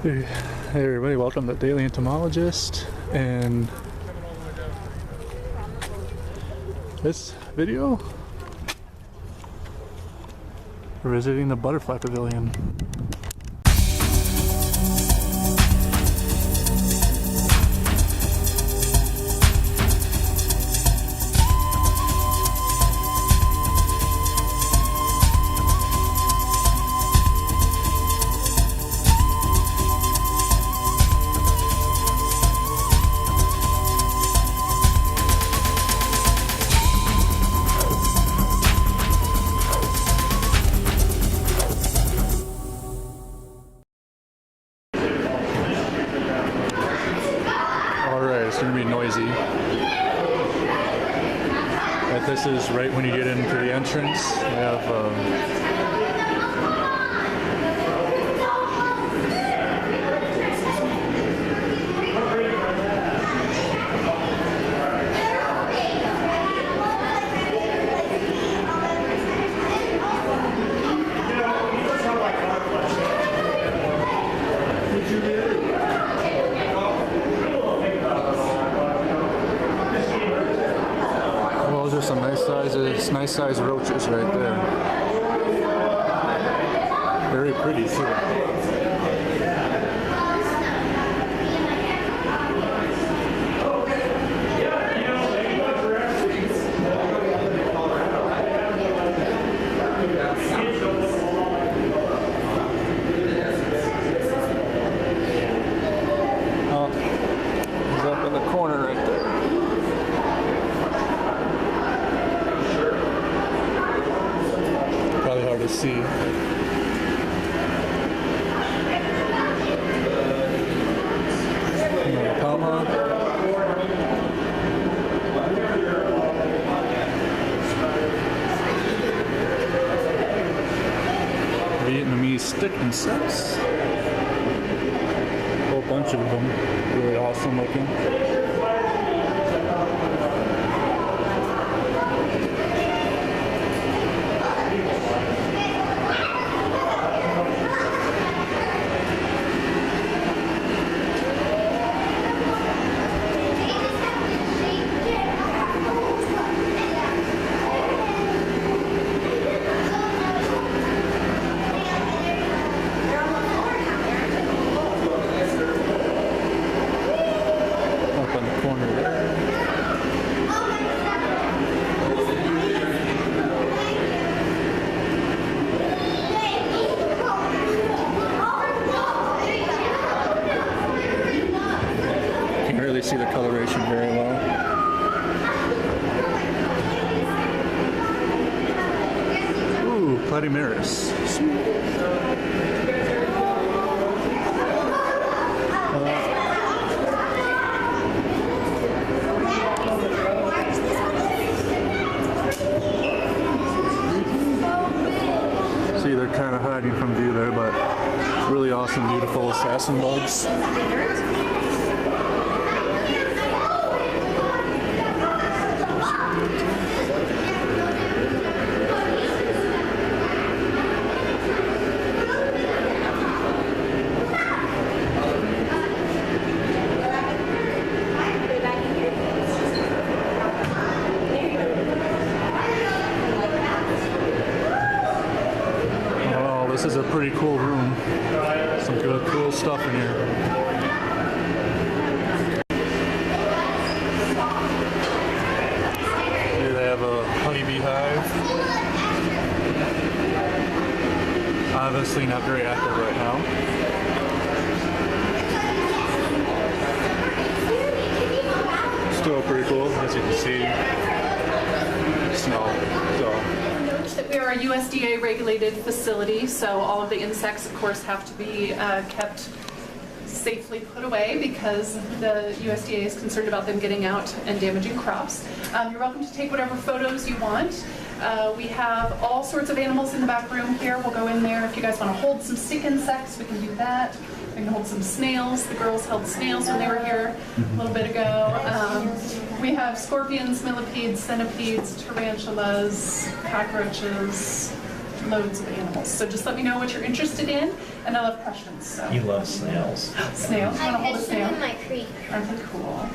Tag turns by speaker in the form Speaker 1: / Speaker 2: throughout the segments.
Speaker 1: Hey everybody, welcome to Daily Entomologist, and this video we're visiting the Butterfly Pavilion. It's going to be noisy. But this is right when you get into the entrance. We have those are some nice size roaches right there. Very pretty too. Oh, he's up in the corner right there. Probably hard to see. Palma. Vietnamese stick insects. A whole bunch of them. Really awesome looking. See the coloration very well. Ooh, Platymeris. See, they're kind of hiding from view there, but really awesome, beautiful assassin bugs. This is a pretty cool room. Some good, cool stuff in here. Here they have a honeybee hive. Obviously not very active right now. Still pretty cool, as you can see. Snow.
Speaker 2: That we are a USDA regulated facility, so all of the insects, of course, have to be kept safely put away because the USDA is concerned about them getting out and damaging crops. You're welcome to take whatever photos you want. We have all sorts of animals in the back room here. We'll go in there. If you guys want to hold some stick insects, we can do that. We can hold some snails. The girls held snails when they were here a little bit ago. We have scorpions, millipedes, centipedes, tarantulas, cockroaches, loads of animals. So just let me know what you're interested in, and I'll have questions. So.
Speaker 3: He loves snails.
Speaker 2: Snails? You want to hold a
Speaker 4: catch them
Speaker 2: snail?
Speaker 4: in my creek.
Speaker 2: Aren't they cool?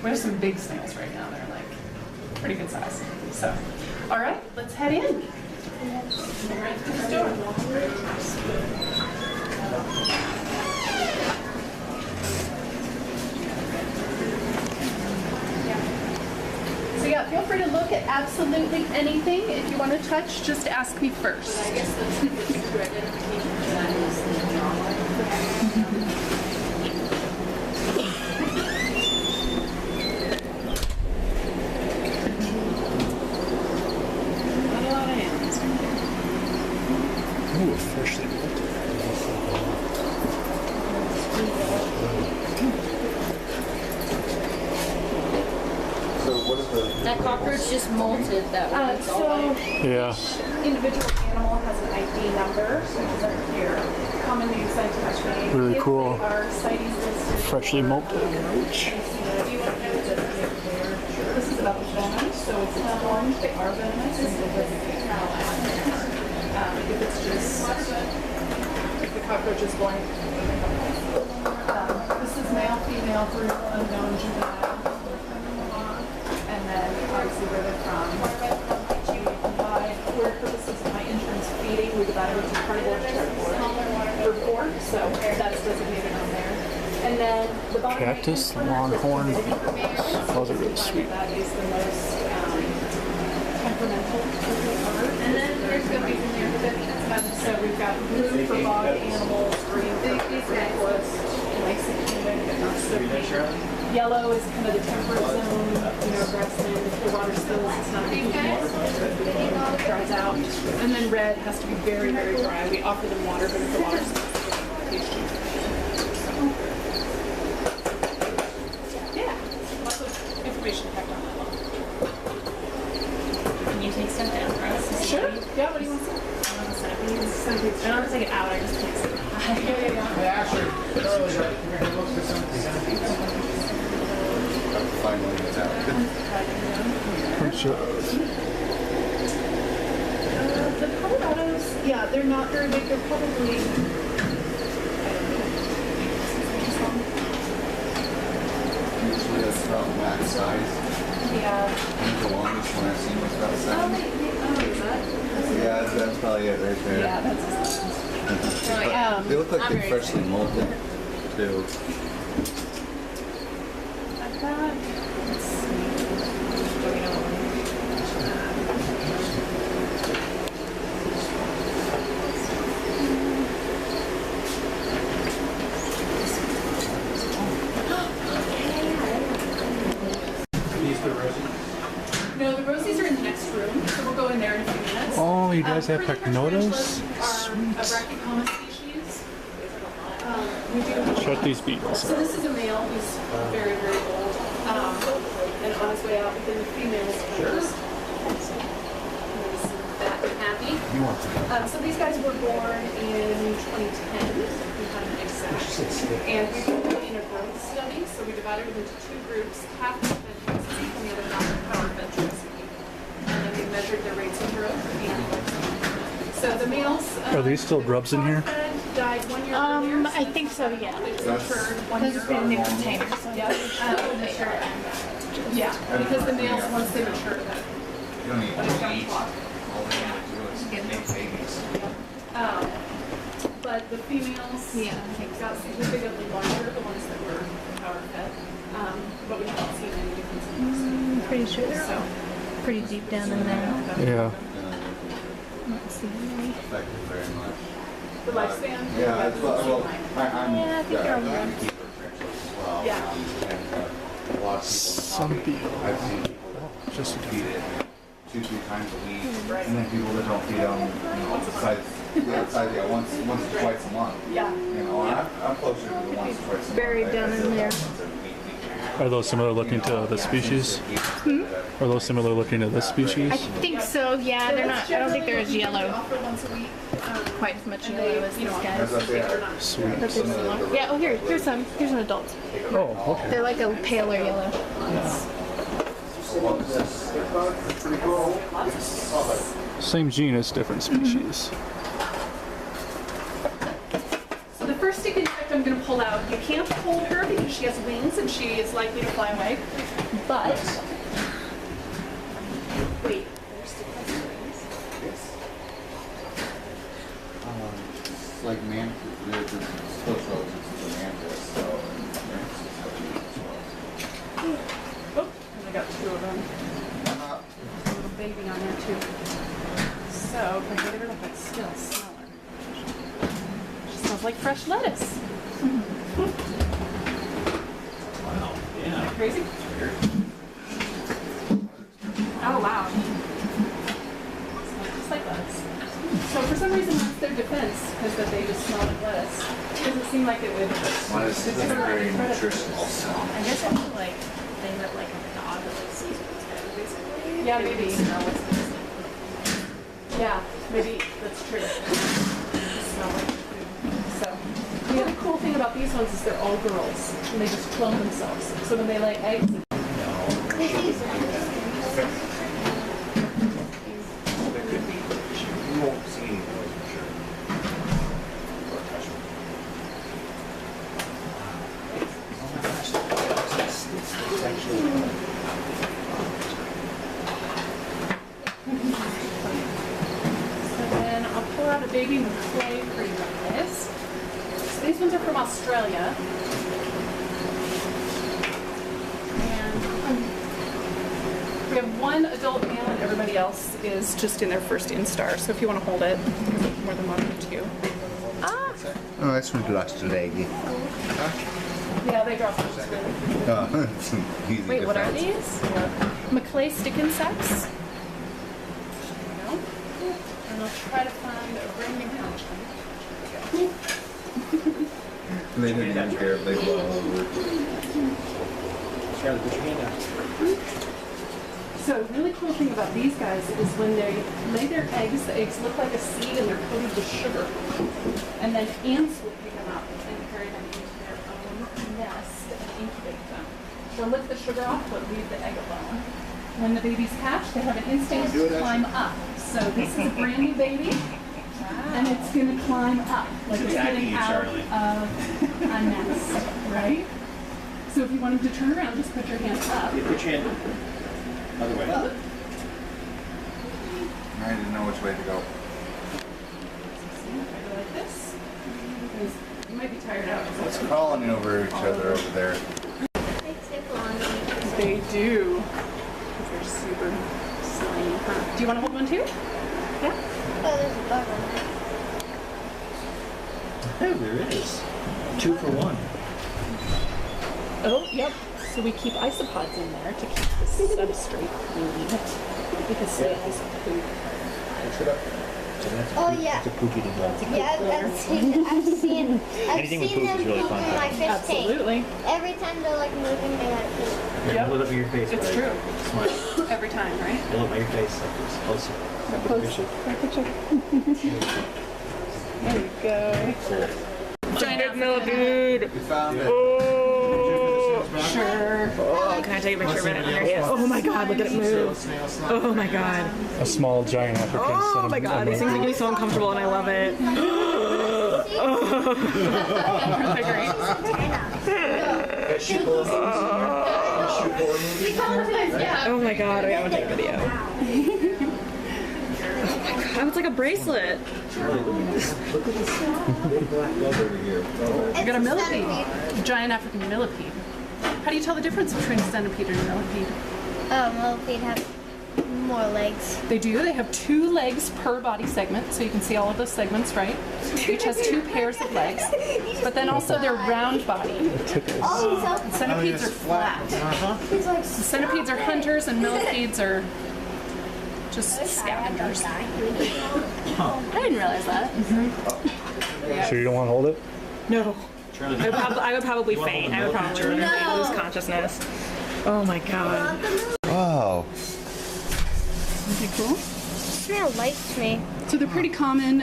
Speaker 2: We have some big snails right now. They're like pretty good size. So, all right, let's head in. Right through this door. So yeah, feel free to look at absolutely anything. If you want to touch, just ask me first.
Speaker 5: I guess the picture identification for that is the jawline.
Speaker 2: Not a lot of animals.
Speaker 1: Ooh, freshly built.
Speaker 5: That cockroach just molted that one.
Speaker 1: Yeah.
Speaker 2: Individual animal has an ID number, which is up here, commonly scientific name.
Speaker 1: Really
Speaker 2: If
Speaker 1: cool.
Speaker 2: they are CITES listed.
Speaker 1: Freshly molted.
Speaker 2: This is about the venom, so it's not orange, they are venomous. If it's just, if the cockroach is blank. This is male, female, group, unknown, juvenile. And then obviously where they're from. For purposes of my interns feeding, we divided into carnivore report, so that's designated on there. And then the bottom
Speaker 1: Cactus,
Speaker 2: right-hand corner,
Speaker 1: longhorn.
Speaker 2: the information.
Speaker 1: Those are really sweet.
Speaker 2: That is the most temperamental of the art.
Speaker 5: And then there's going to be some there for
Speaker 2: So we've got blue for bog animals, green for forest, nice and humid, but not so heat. Yellow is kind of the temperate zone, grassland. If the water spills, it's not a big deal. It dries out. And then red has to be very, very dry. We offer them water, but if the water spills, yeah, lots of information packed on that one.
Speaker 5: Can you take stuff down for us?
Speaker 2: Sure. Yeah, what do you want to say?
Speaker 5: Centipedes. I don't want to take it out, I just can't see.
Speaker 2: Yeah.
Speaker 6: Finally, it's out.
Speaker 2: The Colorados, yeah, they're not very big. They're probably.
Speaker 6: Usually that's about max size.
Speaker 2: Yeah.
Speaker 6: I think the longest one I've seen was about
Speaker 2: Oh,
Speaker 6: 7.
Speaker 2: is that?
Speaker 6: Yeah, that's probably it right there.
Speaker 2: Yeah, that's.
Speaker 6: They look like
Speaker 5: I'm
Speaker 6: they're
Speaker 5: very
Speaker 6: freshly molted, too.
Speaker 2: I've got. Let's see. No, the rosies are in the next room, so we'll go in there in a few minutes.
Speaker 1: Oh, you guys have
Speaker 2: Pernodactyls
Speaker 1: pecnotos?
Speaker 2: are a brachycoma species. We do.
Speaker 1: Shut these beetles
Speaker 2: So
Speaker 1: up.
Speaker 2: this is a male who's very, very old, and on his way out, but then the females first. Fat and happy. So these guys were born in 2010. We had an exception. And we did them in a growth study, so we divided them into two groups, half with ventricular and the other half with power ventricular. And then we measured their rates of growth and so the males.
Speaker 1: Are these still grubs in here?
Speaker 2: Died 1 year earlier.
Speaker 5: I think so, yeah.
Speaker 2: They matured 1 year
Speaker 5: Those are in new containers.
Speaker 2: Yeah, yeah, because the males, once they mature,
Speaker 6: You don't need to eat. All they have to do is make babies.
Speaker 2: but the females, got significantly larger, the ones that were power fed, but we haven't seen any difference in those.
Speaker 5: Pretty sure they're
Speaker 2: So,
Speaker 5: pretty deep down in there.
Speaker 1: Yeah.
Speaker 5: Let's see.
Speaker 6: Affected very much.
Speaker 2: the lifespan.
Speaker 6: Yeah, that's what, well, I'm,
Speaker 5: Yeah, I think they're on
Speaker 6: I'm a
Speaker 5: there.
Speaker 6: keeper for as well.
Speaker 2: Yeah.
Speaker 6: And a lot of
Speaker 1: Some
Speaker 6: people,
Speaker 1: people.
Speaker 6: I've seen people
Speaker 1: Just
Speaker 6: that feed it 2-3 times a week, and then people that don't feed them, once or twice a month.
Speaker 2: Yeah.
Speaker 6: I'm closer to the once or twice a month.
Speaker 5: Buried down in there.
Speaker 1: Are those similar looking to the species? Are those similar looking to this species?
Speaker 5: I think so, yeah. They're not, I don't think they're as
Speaker 2: We
Speaker 5: yellow,
Speaker 2: offer once a week.
Speaker 5: quite as much yellow as these guys.
Speaker 1: Sweet.
Speaker 5: But they're similar. Yeah, oh here, here's an adult.
Speaker 1: Oh, okay.
Speaker 5: They're like a paler yellow.
Speaker 1: Same genus, different species.
Speaker 2: So the first stick insect I'm going to pull out, you can't hold her because she has wings and she is likely to fly away. But, wait, there's still has wings.
Speaker 6: It's like mantis. It's still shows it's a mantis, so
Speaker 2: Oh, and I got two of them. There's a little baby on there too. So if I get her up, I still smell her. She smells like fresh lettuce.
Speaker 3: Wow.
Speaker 2: Isn't
Speaker 3: Yeah.
Speaker 2: that crazy? Oh wow. Smells just like lettuce. So for some reason that's their defense, because that they just smell like lettuce. It doesn't seem like it would.
Speaker 6: lettuce is very nutritional. So.
Speaker 5: I guess I feel like they have like a dog that like sees what's good, basically.
Speaker 2: Yeah,
Speaker 5: They
Speaker 2: maybe.
Speaker 5: smell what's missing.
Speaker 2: Yeah, maybe that's true. Smell like food. So the other cool thing about these ones is they're all girls, and they just clone themselves. So when they lay eggs,
Speaker 6: There could be. You won't see any noise for sure. Or touch them. It's actually.
Speaker 2: so then I'll pull out a baby clay for you guys. So these ones are from Australia. And we have one adult male and everybody else is just in their first instar. So if you want to hold it, there's more than one or two.
Speaker 6: Oh, that's from Australia.
Speaker 2: Yeah, they drop them just really.
Speaker 6: Oh, it's an easy
Speaker 5: Wait, what are
Speaker 6: defense.
Speaker 5: these?
Speaker 2: Maclay stick insects. There you go. And I'll try to find a brand new pouch.
Speaker 6: They didn't even care if they blow over.
Speaker 3: Charlie, put your hand out.
Speaker 2: So a really cool thing about these guys is when they lay their eggs, the eggs look like a seed and they're coated with sugar. And then ants will pick them up and carry them into their own nest and incubate them. They'll lick the sugar off but leave the egg alone. When the babies hatch, they have an instinct to climb up. So this is a brand new baby. And it's going to climb up, like it's getting out of a nest, right? So if you want them to turn around, just put your hands up.
Speaker 3: Yeah, put your hand other way.
Speaker 6: I didn't know which way to go.
Speaker 2: See, if I go like this, because you might be tired out.
Speaker 6: It's crawling over each other over there.
Speaker 2: They do. Because they're super slimy. Huh? Do you want to hold one too? Yeah?
Speaker 4: Oh, there's a bug on there.
Speaker 3: Oh, there is. 2 for 1.
Speaker 2: Oh, yep. So we keep isopods in there to keep the substrate clean. Because they has poop.
Speaker 3: So that's
Speaker 4: Oh, yeah.
Speaker 3: It's a poop eating bug.
Speaker 4: Yeah, I've seen
Speaker 3: Anything with poop
Speaker 4: them
Speaker 3: is really
Speaker 4: poop
Speaker 3: fun.
Speaker 4: in my fish tank.
Speaker 2: Absolutely.
Speaker 4: Every time they're like moving, they like poop.
Speaker 3: Here,
Speaker 2: Yep.
Speaker 3: hold it up to your face.
Speaker 2: It's
Speaker 3: buddy.
Speaker 2: true.
Speaker 3: Smile.
Speaker 2: Every time, right?
Speaker 3: Hold it by your face like this. Closer.
Speaker 2: There you go.
Speaker 7: Giant millipede.
Speaker 6: We found it.
Speaker 2: Sure.
Speaker 7: Oh, can I take a picture of it underneath? Oh my god, look at it move. Oh my god.
Speaker 1: A small giant African
Speaker 7: Oh my god, these things make me so uncomfortable and I love it. Oh my god, I gotta take a video. Oh my god, it's like a bracelet.
Speaker 3: Look at this big black bug over here.
Speaker 2: I got a millipede. A giant African millipede. How do you tell the difference between a centipede and a millipede?
Speaker 4: Oh, millipede have more legs.
Speaker 2: They do. They have 2 legs per body segment, so you can see all of those segments, right? Each has 2 pairs of legs. But then also they're round body.
Speaker 4: Oh,
Speaker 2: Centipedes are flat.
Speaker 4: he's like
Speaker 2: Centipedes are hunters and millipedes are just scavengers.
Speaker 7: I didn't realize that.
Speaker 1: Sure you don't want to hold it?
Speaker 7: No.
Speaker 3: Charlie,
Speaker 7: I would probably faint. I would probably lose consciousness. Oh my god.
Speaker 6: Wow.
Speaker 2: Isn't it cool?
Speaker 4: kind of likes me.
Speaker 2: So they're pretty common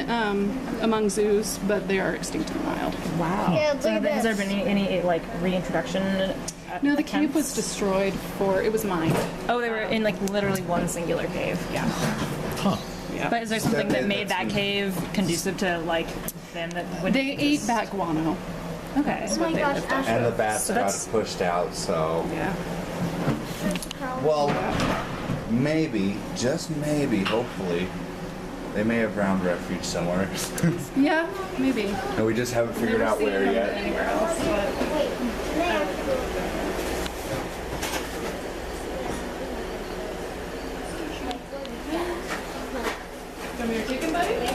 Speaker 2: among zoos, but they are extinct in the wild.
Speaker 7: Wow.
Speaker 4: Yeah, look at
Speaker 7: Has there
Speaker 4: this.
Speaker 7: been any like reintroduction?
Speaker 2: No, the cave
Speaker 7: attempts?
Speaker 2: was destroyed it was mined.
Speaker 7: Oh, they were in like literally one singular cave.
Speaker 2: Yeah.
Speaker 3: huh.
Speaker 2: Yeah.
Speaker 7: But is there something that made that cave conducive to like them that would
Speaker 2: They ate bat guano.
Speaker 7: Okay.
Speaker 4: Oh my gosh,
Speaker 6: And the bats
Speaker 7: So
Speaker 6: got
Speaker 7: that's-
Speaker 6: pushed out, so.
Speaker 7: Yeah.
Speaker 6: Well, maybe, just maybe, hopefully, they may have found refuge somewhere.
Speaker 2: Yeah, maybe.
Speaker 6: And we just haven't figured out where yet.
Speaker 2: Anywhere else, but come here, chicken buddy.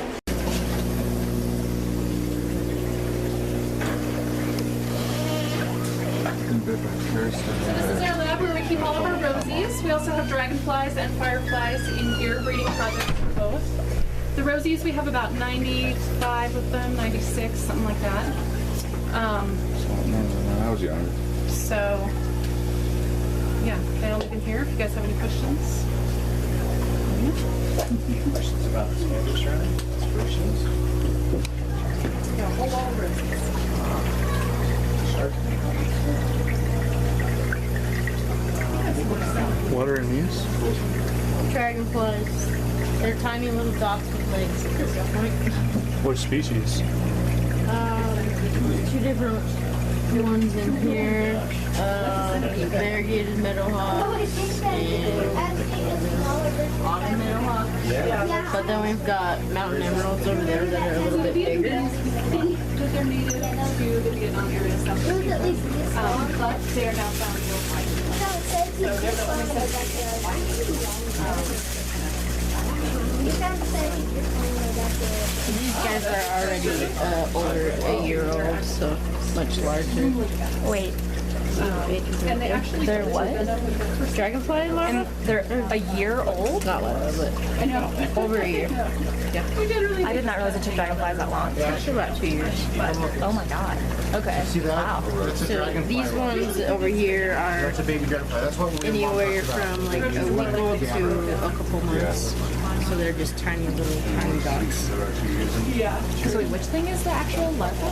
Speaker 2: This is our lab where we keep all of our rosies. We also have dragonflies and fireflies in here, breeding projects for both. The rosies, we have about 95 of them, 96, something like that.
Speaker 6: I was young.
Speaker 2: So, yeah, they'll live in here if you guys have any questions.
Speaker 3: Questions about the standards running? Aspirations?
Speaker 2: Yeah, a whole wall of rosies.
Speaker 3: Shark tank.
Speaker 1: What are in these?
Speaker 8: Dragonflies. They're tiny little dots with legs at this point.
Speaker 1: What species?
Speaker 8: Two different ones in here. Variegated meadowhawk and autumn meadowhawk.
Speaker 3: Yeah.
Speaker 8: But then we've got mountain emeralds over there that are a little bit bigger.
Speaker 2: That they're native to the Vietnam area south of here. But they are now found worldwide. So they're the only
Speaker 8: These guys are already over a year old, so much larger.
Speaker 7: Wait.
Speaker 2: and they actually
Speaker 7: They're what?
Speaker 8: Dragonfly larvae?
Speaker 7: And they're a year old?
Speaker 8: Not larvae,
Speaker 2: I know.
Speaker 8: but over a year.
Speaker 2: We generally
Speaker 7: I did not realize it took dragonflies that long.
Speaker 8: It's about 2 years.
Speaker 7: Oh my god. Okay.
Speaker 3: See that?
Speaker 7: Wow.
Speaker 3: That's a
Speaker 8: So
Speaker 3: dragonfly.
Speaker 8: these ones over here are
Speaker 3: That's a baby dragonfly. That's what we
Speaker 8: anywhere from like a week old to a couple months. So they're just tiny little tiny dots.
Speaker 2: Yeah.
Speaker 7: So wait, which thing is the actual larva?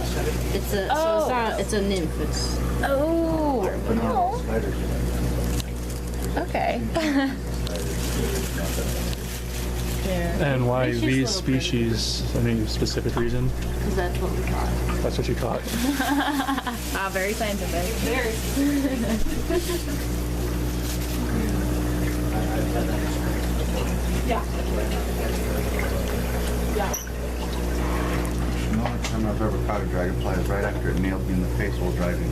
Speaker 8: It's a so it's not it's a nymph. It's
Speaker 7: Oh. Okay.
Speaker 8: yeah.
Speaker 1: And why
Speaker 8: It's just
Speaker 1: these
Speaker 8: little
Speaker 1: species? Any specific reason?
Speaker 8: Because that's what we caught.
Speaker 1: That's what you caught.
Speaker 7: Wow, very scientific.
Speaker 2: Yeah. Yeah.
Speaker 6: The only time I've ever caught a dragonfly is right after it nailed me in the face while driving.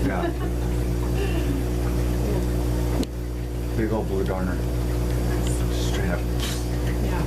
Speaker 6: Yeah. Big old blue darner. Straight up.
Speaker 2: Yeah.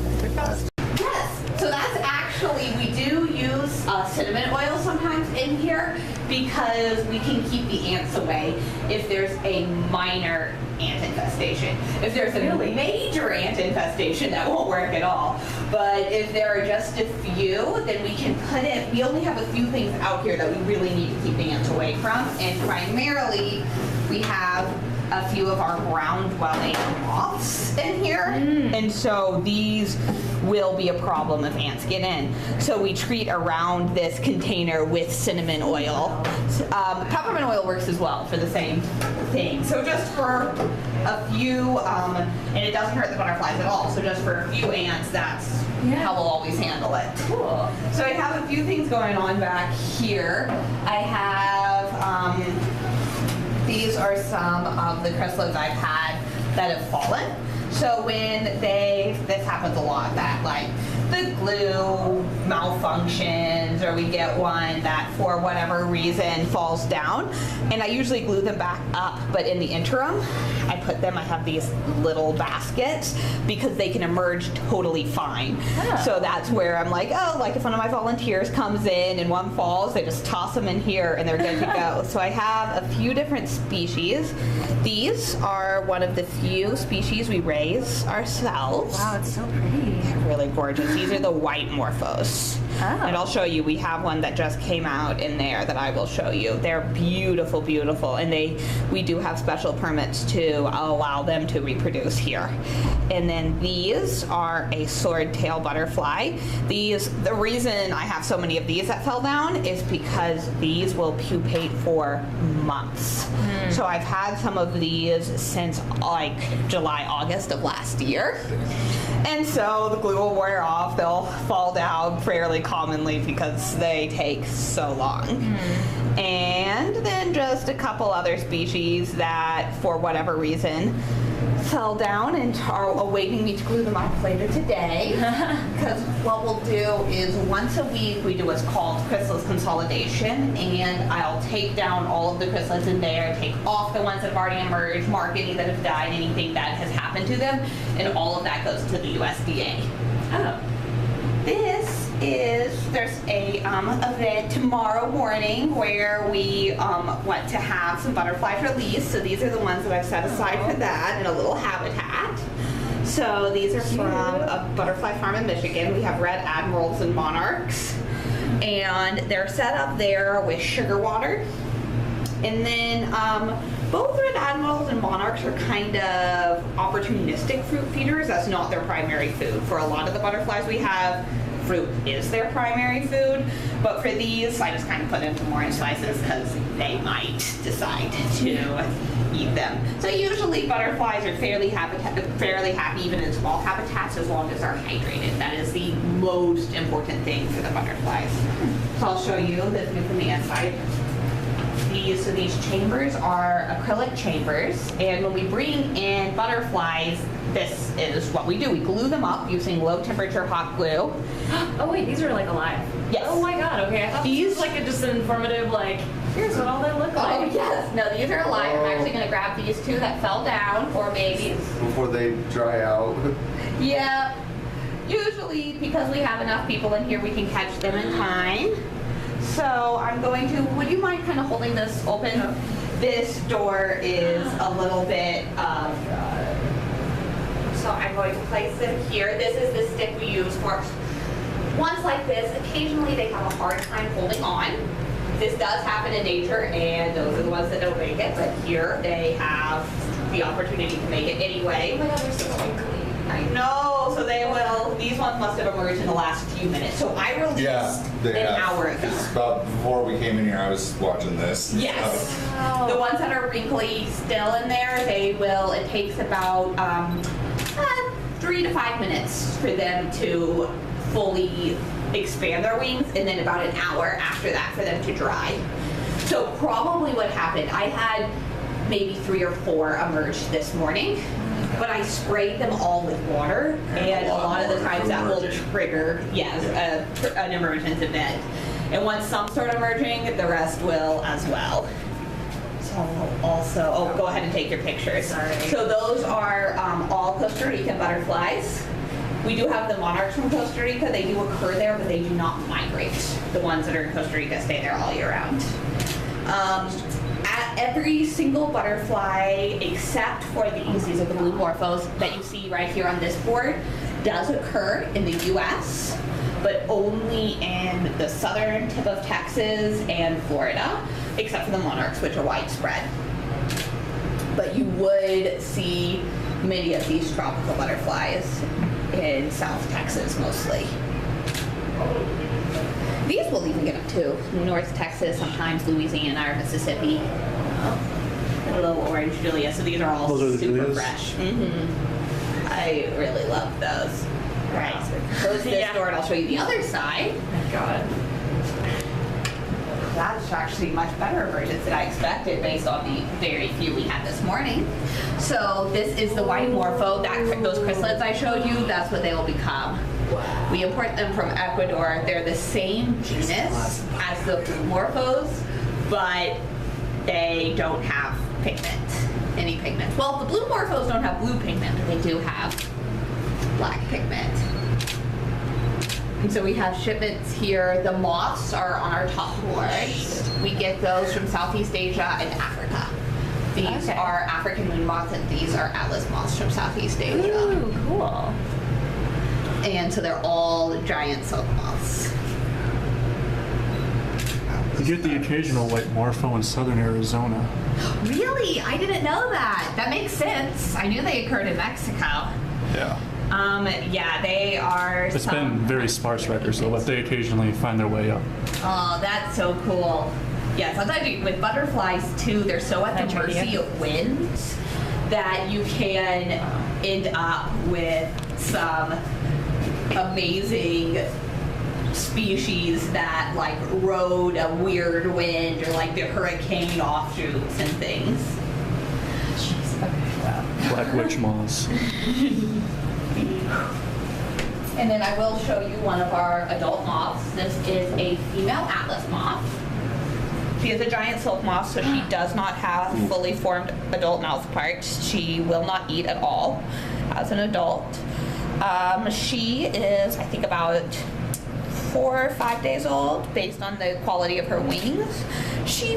Speaker 9: Yes, so that's actually, we do use cinnamon oil sometimes in here because we can keep the ants away if there's a minor ant infestation. If there's a major ant infestation, that won't work at all. But if there are just a few, then we can put it, we only have a few things out here that we really need to keep the ants away from. And primarily, we have a few of our ground dwelling moths in here. And so these will be a problem if ants get in. So we treat around this container with cinnamon oil. Peppermint oil works as well for the same thing. So just for a few, and it doesn't hurt the butterflies at all. So just for a few ants, that's how we'll always handle it. Cool. So I have a few things going on back here. I have, these are some of the chrysalids I've had that have fallen. So when this happens a lot, that like the glue malfunctions or we get one that for whatever reason falls down, and I usually glue them back up, but in the interim, I have these little baskets because they can emerge totally fine.
Speaker 7: Oh.
Speaker 9: So that's where I'm like, oh, like if one of my volunteers comes in and one falls, they just toss them in here and they're good to go. So I have a few different species. These are one of the few species we raise ourselves.
Speaker 7: Wow, it's so pretty.
Speaker 9: They're really gorgeous. These are the white morphos.
Speaker 7: Oh.
Speaker 9: And I'll show you, we have one that just came out in there that I will show you. They're beautiful, beautiful. And we do have special permits to allow them to reproduce here. And then these are a sword-tail butterfly. The reason I have so many of these that fell down is because these will pupate for months. So I've had some of these since like July, August of last year. And so the glue will wear off. They'll fall down fairly commonly because they take so long. And then just a couple other species that, for whatever reason, fell down and are awaiting me to glue them up later today. Because what we'll do is once a week we do what's called chrysalis consolidation, and I'll take down all of the chrysalids in there, take off the ones that have already emerged, mark any that have died, anything that has happened to them, and all of that goes to the USDA.
Speaker 5: Oh.
Speaker 9: There's a event tomorrow morning where we want to have some butterflies released. So these are the ones that I've set aside for that in a little habitat. So these are from a butterfly farm in Michigan. We have red admirals and monarchs. And they're set up there with sugar water. And then both red admirals and monarchs are kind of opportunistic fruit feeders. That's not their primary food. For a lot of the butterflies we have, fruit is their primary food, but for these, I just kind of put in some orange slices because they might decide to eat them. So usually butterflies are fairly happy even in small habitats as long as they're hydrated. That is the most important thing for the butterflies. So I'll show you the view from the inside. These chambers are acrylic chambers, and when we bring in butterflies, this is what we do. We glue them up using low temperature hot glue.
Speaker 5: Oh wait, these are like alive.
Speaker 9: Yes.
Speaker 5: Oh my god, okay. I thought these was like just an informative, like, here's what all they look like.
Speaker 9: Oh yes, no, these are alive. I'm actually gonna grab these two that fell down for babies.
Speaker 6: Before they dry out.
Speaker 9: Yeah, usually because we have enough people in here, we can catch them in time. So I'm going to, would you mind kind of holding this open? This door is a little bit, so I'm going to place them here. This is the stick we use for ones like this. Occasionally they have a hard time holding on. This does happen in nature, and those are the ones that don't make it, but here they have the opportunity to make it anyway.
Speaker 5: Oh my god, they're so twinkly.
Speaker 9: I know, so they will, these ones must have emerged in the last few minutes. So I released an hour ago.
Speaker 10: It's about before we came in here, I was watching this.
Speaker 9: Yes. The ones that are wrinkly still in there, they will, it takes about 3 to 5 minutes for them to fully expand their wings, and then about an hour after that for them to dry. So probably what happened, I had maybe 3 or 4 emerge this morning, but I sprayed them all with water, and a lot of the times that will trigger, an emergence event. And once some start emerging, the rest will as well. So also, go ahead and take your pictures.
Speaker 5: Sorry.
Speaker 9: So those are all Costa Rican butterflies. We do have the monarchs from Costa Rica. They do occur there, but they do not migrate. The ones that are in Costa Rica stay there all year round. Every single butterfly, except for these are the blue morphos that you see right here on this board, does occur in the U.S., but only in the southern tip of Texas and Florida, except for the monarchs, which are widespread. But you would see many of these tropical butterflies in South Texas mostly. These will even get up to North Texas, sometimes Louisiana or Mississippi. A little orange Julia, so these are all
Speaker 1: Those are the
Speaker 9: super
Speaker 1: Julias?
Speaker 9: fresh. I really love those. Right, so close this door and I'll show you the other side.
Speaker 5: Oh my god.
Speaker 9: That's actually much better emergence than I expected based on the very few we had this morning. So this is the white morpho. Those chrysalids I showed you, that's what they will become. We import them from Ecuador. They're the same genus as the blue morphos, but they don't have pigment, any pigment. Well, the blue morphos don't have blue pigment, but they do have black pigment. And so we have shipments here. The moths are on our top boards. We get those from Southeast Asia and Africa. These are African moon moths, and these are atlas moths from Southeast Asia.
Speaker 5: Ooh, cool.
Speaker 9: And so they're all giant silk moths.
Speaker 1: You get the occasional white morpho in southern Arizona.
Speaker 9: Really? I didn't know that. That makes sense. I knew they occurred in Mexico.
Speaker 1: Yeah.
Speaker 9: Yeah, they are.
Speaker 1: It's been very sparse records, though, but they occasionally find their way up.
Speaker 9: Oh, that's so cool. Yeah, sometimes with butterflies too, they're so at the mercy of winds that you can end up with some amazing species that like rode a weird wind or like the hurricane offshoots and things. Jeez, okay, wow.
Speaker 1: Black witch moths.
Speaker 9: And then I will show you one of our adult moths. This is a female atlas moth. She is a giant silk moth, so she does not have fully formed adult mouth parts. She will not eat at all as an adult. She is, I think, about 4 or 5 days old, based on the quality of her wings. She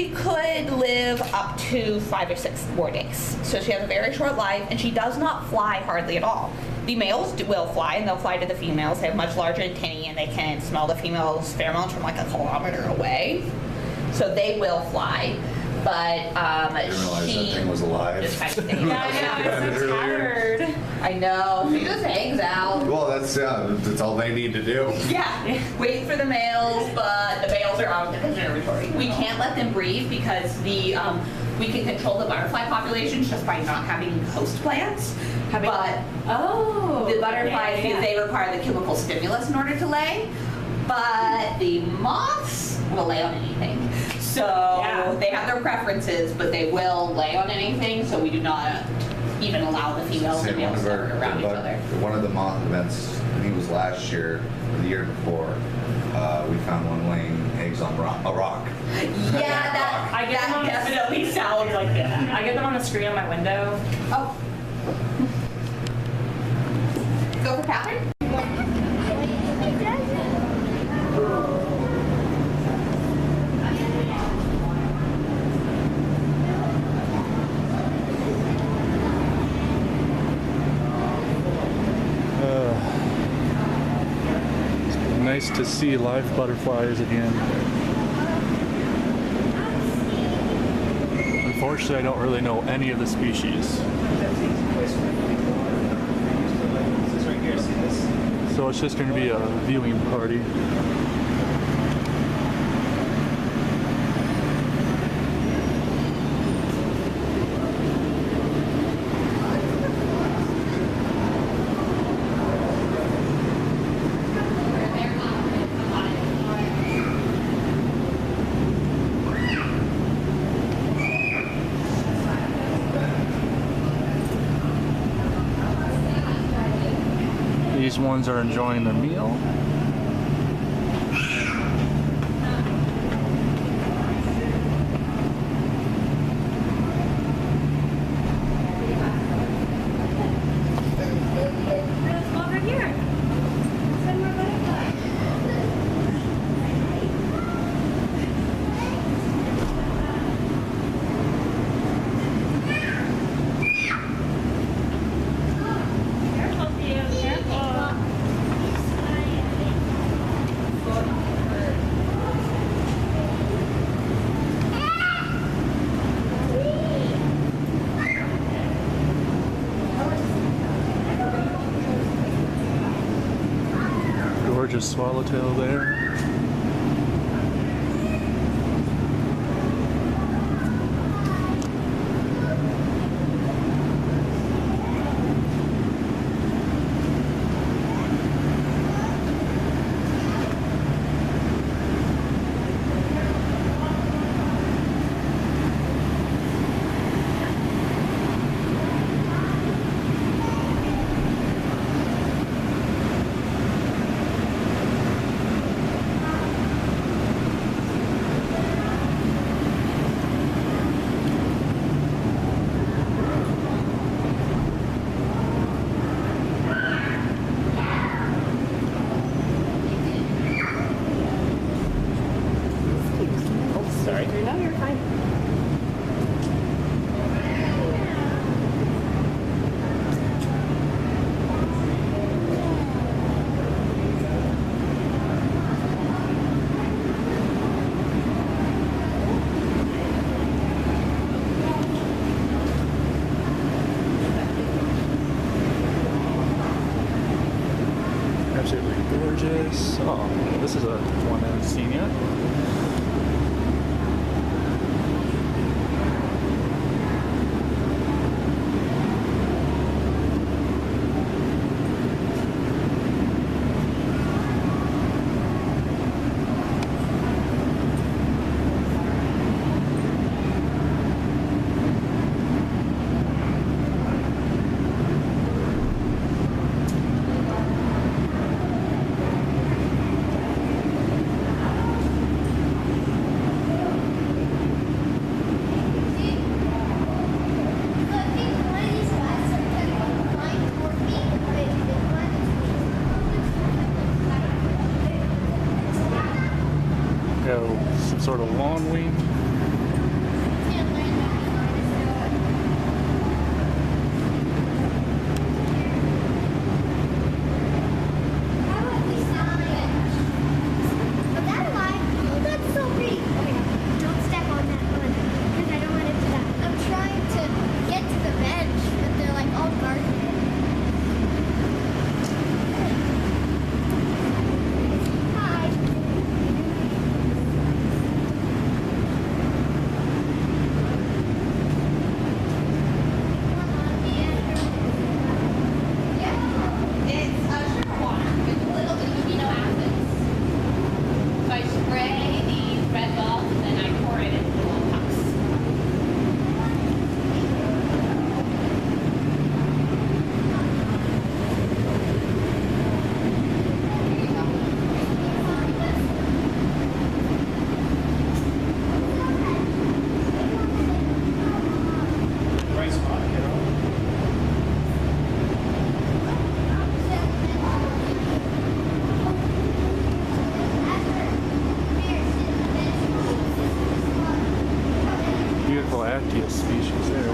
Speaker 9: could live up to 5 or 6 more days. So she has a very short life, and she does not fly hardly at all. The males will fly, and they'll fly to the females. They have much larger antennae, and they can smell the females' pheromones from like a kilometer away. So they will fly. But
Speaker 10: I didn't realize that thing was alive.
Speaker 9: just kind of staying
Speaker 5: Yeah, I know, I'm so tired.
Speaker 9: I know. She just hangs out.
Speaker 10: Well, that's all they need to do.
Speaker 9: Yeah, wait for the males, but the males are out of the conservatory. We can't let them breed because we can control the butterfly populations just by not having host plants. But the butterflies, they require the chemical stimulus in order to lay. But the moths will lay on anything. So they have their preferences, but they will lay on anything. So we do not even allow the females and males to hover around each other.
Speaker 6: One of the moth events, I think it was last year or the year before, we found one laying eggs on a rock.
Speaker 9: Yeah,
Speaker 5: I get them on
Speaker 9: that definitely sounds like that.
Speaker 5: I get them on the screen on my window.
Speaker 9: Oh. Go for Catherine.
Speaker 1: Nice to see live butterflies again. Unfortunately, I don't really know any of the species. So it's just going to be a viewing party. These ones are enjoying their meal.
Speaker 5: Over here.
Speaker 1: Gorgeous swallowtail there. Absolutely gorgeous. Oh, this is a one I haven't seen yet. some sort of lawn wing. Species there. I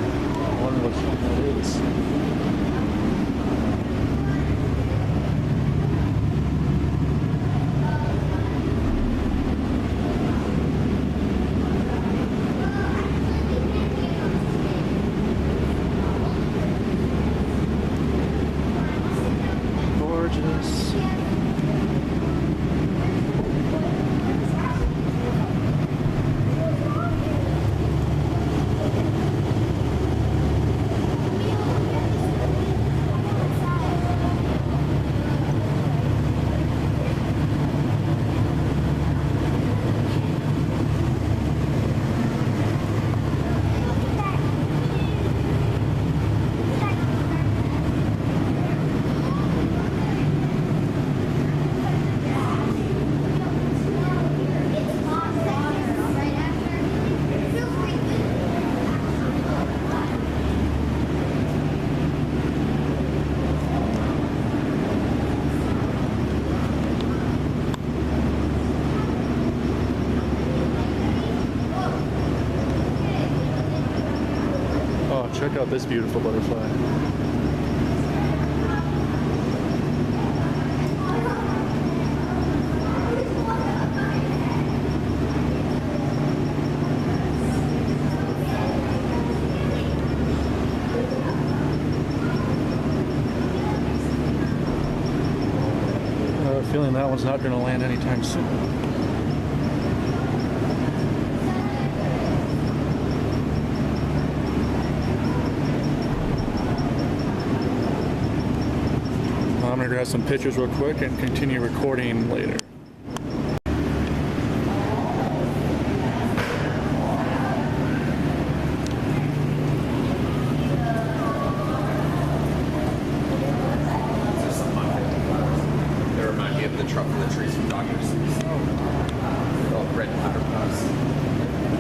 Speaker 1: wonder what that is. Gorgeous. Check out this beautiful butterfly. I have a feeling that one's not going to land anytime soon. I'm going to grab some pictures real quick and continue recording later.
Speaker 10: They remind me of the trunk of the trees from Dr. Seuss. Oh, red butterflies.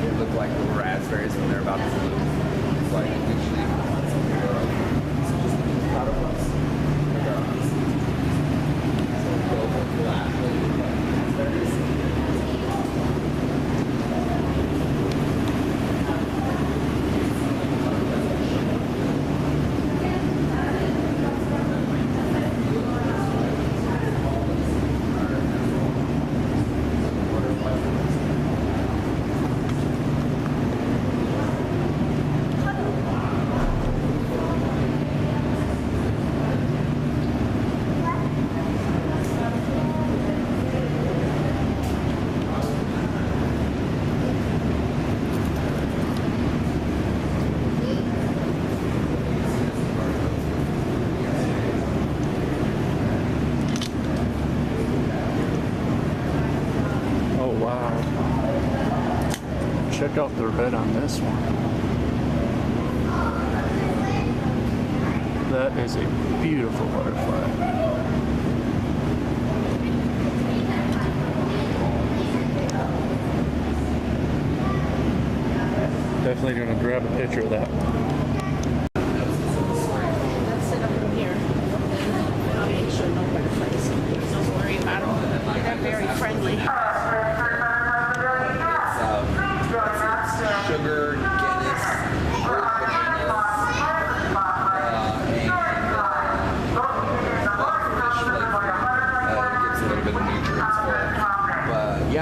Speaker 10: They look like little raspberries when they're about to bloom. It's like literally butterflies. Check out the red on this one. That is a beautiful butterfly. Definitely going to grab a picture of that one.
Speaker 8: Let's sit up in here. I'll make sure no butterflies. Don't worry about them. They're very friendly.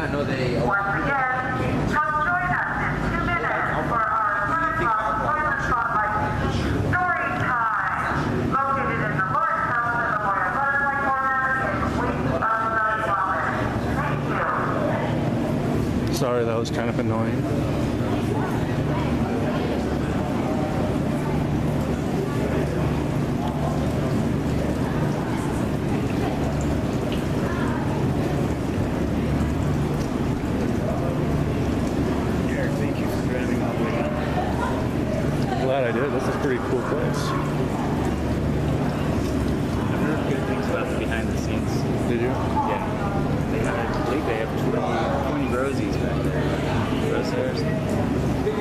Speaker 10: I know they.
Speaker 11: Once again, come join us in 2 minutes for our Butterfly Pilot Spotlight story time, located in the Lord's House in the Royal Butterfly Corner in West Thank you.
Speaker 1: Sorry, that was kind of annoying.
Speaker 3: Thank you for driving all the way up.
Speaker 1: Glad I did. This is a pretty cool place.
Speaker 3: I've heard good things about the behind the scenes.
Speaker 1: Did you?
Speaker 3: Yeah. I believe they have 20 rosies back there. Rosehairs.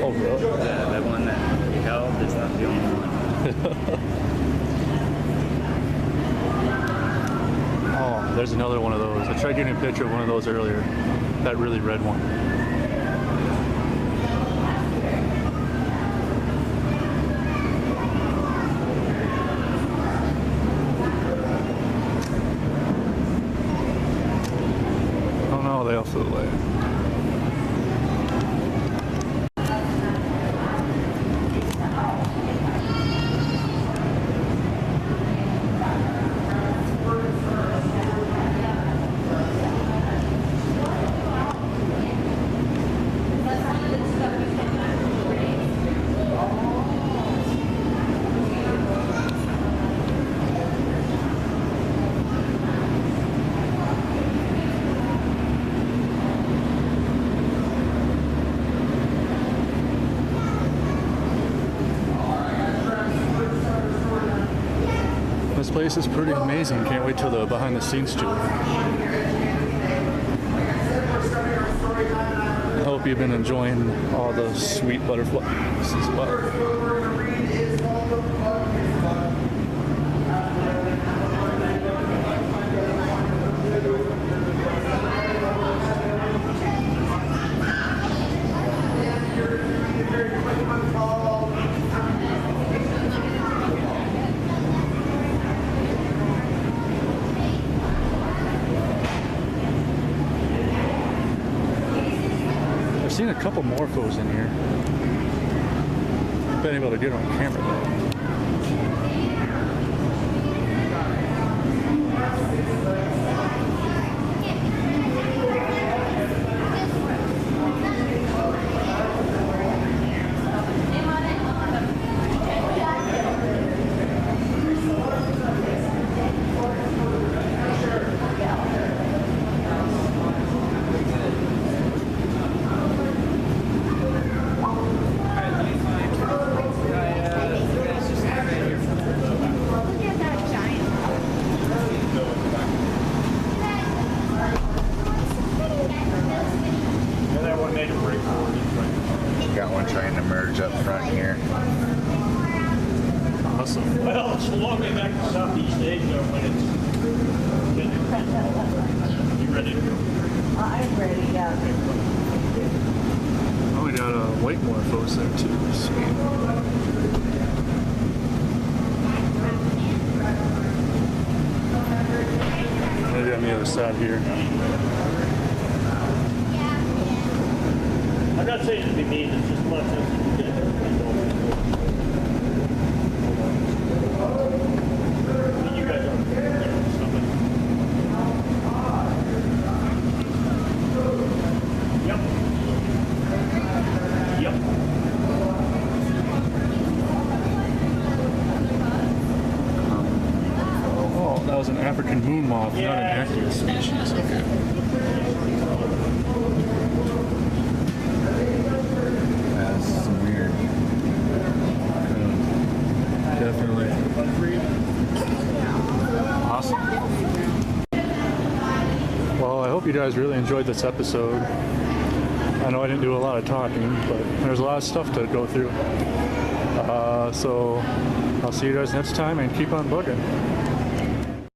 Speaker 1: Oh, really?
Speaker 3: Yeah, that one that we held is not the only one.
Speaker 1: Oh, there's another one of those. I tried getting a picture of one of those earlier. That really red one. Oh no, they all flew away. This place is pretty amazing. Can't wait till the behind the scenes tour. I hope you've been enjoying all the sweet butterflies as well. I've seen a couple morphos in here. Been able to get on camera though.
Speaker 6: Got one trying to merge up front here.
Speaker 1: Awesome.
Speaker 12: Well, it's a long way back to Southeast Asia when it's... You ready to go?
Speaker 11: I'm ready, yeah.
Speaker 1: Oh, we got white morphos there too. Sweet. Maybe on the other side here.
Speaker 12: I'm not saying to be mean, it's just much as you get. You guys are something. Yep. Yep.
Speaker 1: Oh, that was an African moon moth, not an active species. Okay.
Speaker 6: That's weird.
Speaker 1: Definitely. Awesome. Well, I hope you guys really enjoyed this episode. I know I didn't do a lot of talking, but there's a lot of stuff to go through. So I'll see you guys next time and keep on bugging.